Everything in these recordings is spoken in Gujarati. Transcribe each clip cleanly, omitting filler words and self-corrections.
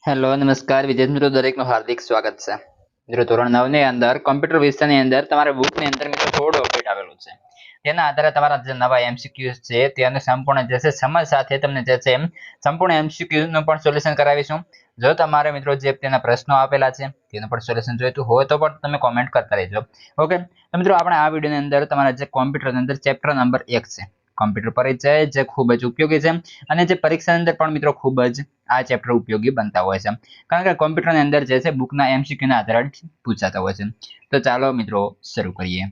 હેલો નમસ્કાર વિદ્યાર્થી મિત્રો દરેકનું હાર્દિક સ્વાગત છે મિત્રો ધોરણ 9 ની અંદર કમ્પ્યુટર વિષયની અંદર તમારા બુકની અંદર મિત્રો થોડું અપડેટ આવેલું છે તેના આધારે તમારા જે નવા એમસીક્યુઝ છે તેનું સંપૂર્ણ જે છે સમજ સાથે તમને જે છે સંપૂર્ણ એમસીક્યુઝ નું પણ સોલ્યુશન કરાવીશું જો તમારે મિત્રો જે તેના પ્રશ્નો આપેલા છે તેનું પણ સોલ્યુશન જોઈતું હોય તો પણ તમે કોમેન્ટ કરતા રહેજો ઓકે તો મિત્રો આપણે આ વિડિયોની અંદર તમારા જે કોમ્પ્યુટરની અંદર ચેપ્ટર નંબર 1 છે કમ્પ્યુટર પરિચય જે ખૂબ જ ઉપયોગી છે અને જે પરીક્ષાની અંદર પણ મિત્રો ખૂબ જ આ ચેપ્ટર ઉપયોગી બનતા હોય છે કારણ કે કોમ્પ્યુટરની અંદર જે છે બુકના એમસીક્યુ ના આધારે પૂછાતા હોય છે તો ચાલો મિત્રો શરૂ કરીએ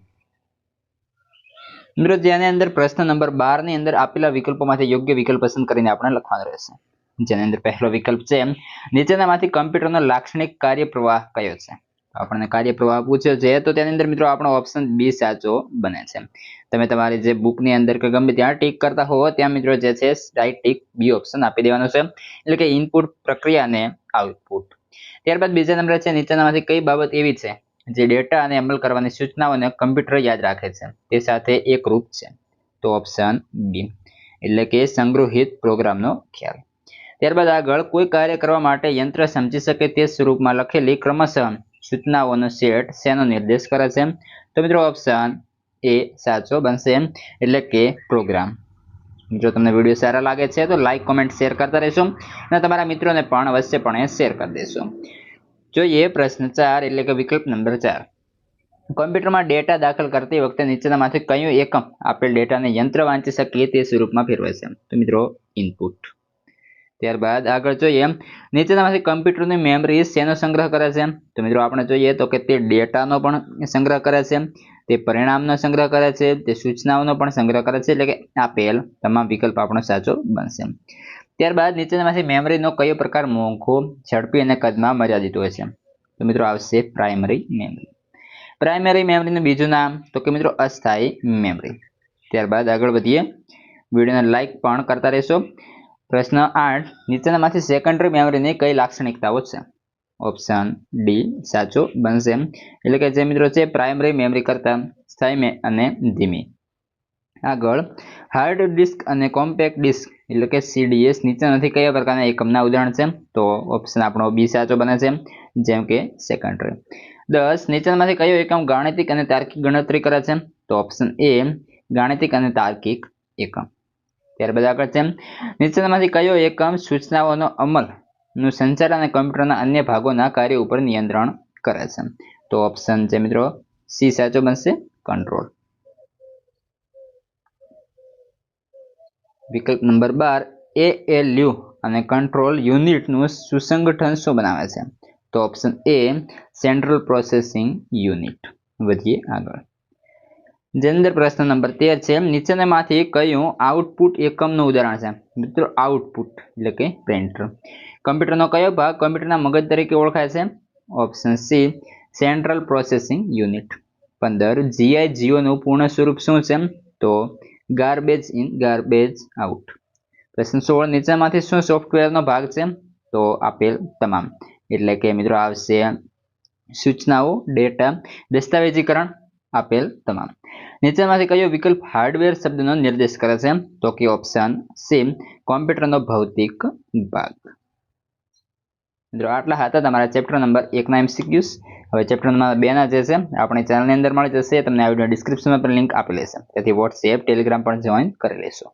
મિત્રો જેની અંદર પ્રશ્ન નંબર 12 ની અંદર આપેલા વિકલ્પોમાંથી યોગ્ય વિકલ્પ પસંદ કરીને આપણે લખવાનું રહેશે જેની અંદર પહેલો વિકલ્પ છે નીચેનામાંથી કમ્પ્યુટરનો લાક્ષણિક કાર્યપ્રવાહ કયો છે આપણને કાર્યપ્રવાહ પૂછ્યો છે તો તેની અંદર મિત્રો આપણો ઓપ્શન બી સાચો બને છે તમે તમારી જે બુકની અંદર કે ગમે ત્યાં ટીક કરતા હો ત્યાં મિત્રો જે છે રાઈટ ટીક બી ઓપ્શન આપી દેવાનો છે એટલે કે ઇનપુટ પ્રક્રિયા અને આઉટપુટ ત્યારબાદ બીજા નંબર છે નીચેનામાંથી કઈ બાબત એવી છે જે ડેટા અને અમલ કરવાની સૂચનાઓને કમ્પ્યુટર યાદ રાખે છે તે સાથે એકરૂપ છે તો ઓપ્શન બી એટલે કે સંગ્રહિત પ્રોગ્રામનો ખ્યાલ ત્યારબાદ આગળ કોઈ કાર્ય કરવા માટે યંત્ર સમજી શકે તે સ્વરૂપમાં લખેલી ક્રમશઃ સૂચનાઓનો સેટ શેનો નિર્દેશ કરે છે તો મિત્રો ઓપ્શન એ સાચો બનશે એટલે કે પ્રોગ્રામ જો તમને વિડીયો સારા લાગે છે તો લાઈક કોમેન્ટ શેર કરતા રહેશો અને તમારા મિત્રોને પણ અવશ્યપણે શેર કરી દેશો જોઈએ પ્રશ્ન 4 એટલે કે વિકલ્પ નંબર 4 કમ્પ્યુટરમાં ડેટા દાખલ કરતી વખતે નીચેનામાંથી કયું એકમ આપેલ ડેટાને યંત્ર વાંચી શકે તે સ્વરૂપમાં ફેરવે છે તો મિત્રો ઇનપુટ ત્યારબાદ આગળ જોઈએ નીચેનામાંથી કમ્પ્યુટરની મેમરી શેનો સંગ્રહ કરે છે તો મિત્રો આપણે જોઈએ તો કે તે ડેટાનો પણ સંગ્રહ કરે છે તે પરિણામનો સંગ્રહ કરે છે તે સૂચનાઓનો પણ સંગ્રહ કરે છે એટલે કે આપેલ તમામ વિકલ્પ આપણો સાચો બનશે ત્યારબાદ નીચેનામાંથી મેમરીનો કયો પ્રકાર મોંઘો ઝડપી અને કદમાં મર્યાદિત હોય છે તો મિત્રો આવશે પ્રાઇમરી મેમરીનું બીજું નામ તો કે મિત્રો અસ્થાયી મેમરી ત્યારબાદ આગળ વધીએ વિડીયોને લાઈક પણ કરતા રહેશો પ્રશ્ન 8 નીચેનામાંથી સેકન્ડરી મેમરીની કઈ લાક્ષણિકતાઓ છે ઓપ્શન ડી સાચો બનશે એટલે કે જે મિત્રો છે પ્રાઇમરી મેમરી કરતા સ્થાયી અને ધીમી આગળ હાર્ડ ડિસ્ક અને કોમ્પેક્ટ ડિસ્ક એટલે કે સીડીએસ નીચેનામાંથી કયા પ્રકારના એકમના ઉદાહરણ છે તો ઓપ્શન આપણો બી સાચો બને છે જેમ કે સેકન્ડરી 10 નીચેનામાંથી કયો એકમ ગાણિતિક અને તાર્કિક ગણતરી કરે છે તો ઓપ્શન એ ગાણિતિક અને તાર્કિક એકમ ત્યારબાદ આગળ છે નીચેનામાંથી કયો એકમ સૂચનાઓનો અમલ નું સંચાલન અને કમ્પ્યુટરના અન્ય ભાગોના કાર્ય ઉપર નિયંત્રણ કરે છે તો ઓપ્શન છે મિત્રો સી સાચો બનશે કંટ્રોલ વિકલ્પ નંબર 12 એએલયુ અને કંટ્રોલ યુનિટનું સુસંગઠન શું બનાવે છે તો option A central processing unit વધીએ આગળ જેની અંદર પ્રશ્ન નંબર 13 છે નીચેનામાંથી કયું આઉટપુટ એકમનું ઉદાહરણ છે મિત્રો આઉટપુટ એટલે કે પ્રિન્ટર કમ્પ્યુટરનો કયો ભાગ કમ્પ્યુટરના મગજ તરીકે ઓળખાય છે option C central processing unit 15 જીઆઈજીઓનું પૂર્ણ સ્વરૂપ શું છે તો ગાર્બેજ ઇન ગાર્બેજ આઉટ પ્રશ્ન 16 નીચેમાંથી શું સોફ્ટવેરનો ભાગ છે તો આપેલ તમામ એટલે કે મિત્રો આવશે સૂચનાઓ ડેટા દસ્તાવેજીકરણ આપેલ તમામ નીચેમાંથી કયો વિકલ્પ હાર્ડવેર શબ્દનો નિર્દેશ કરે છે તો કે ઓપ્શન સી કોમ્પ્યુટરનો ભૌતિક ભાગ મિત્રો આટલા હતા તમારા ચેપ્ટર નંબર 1 ના એમસીક્યુઝ હવે ચેપ્ટર નંબર 2 ના જે છે આપણી ચેનલની અંદર મળી જશે તમને આ વિડિયો ડિસ્ક્રિપ્શનમાં પણ લિંક આપેલી છે તેથી WhatsApp Telegram પણ જોઈન કરી લેશો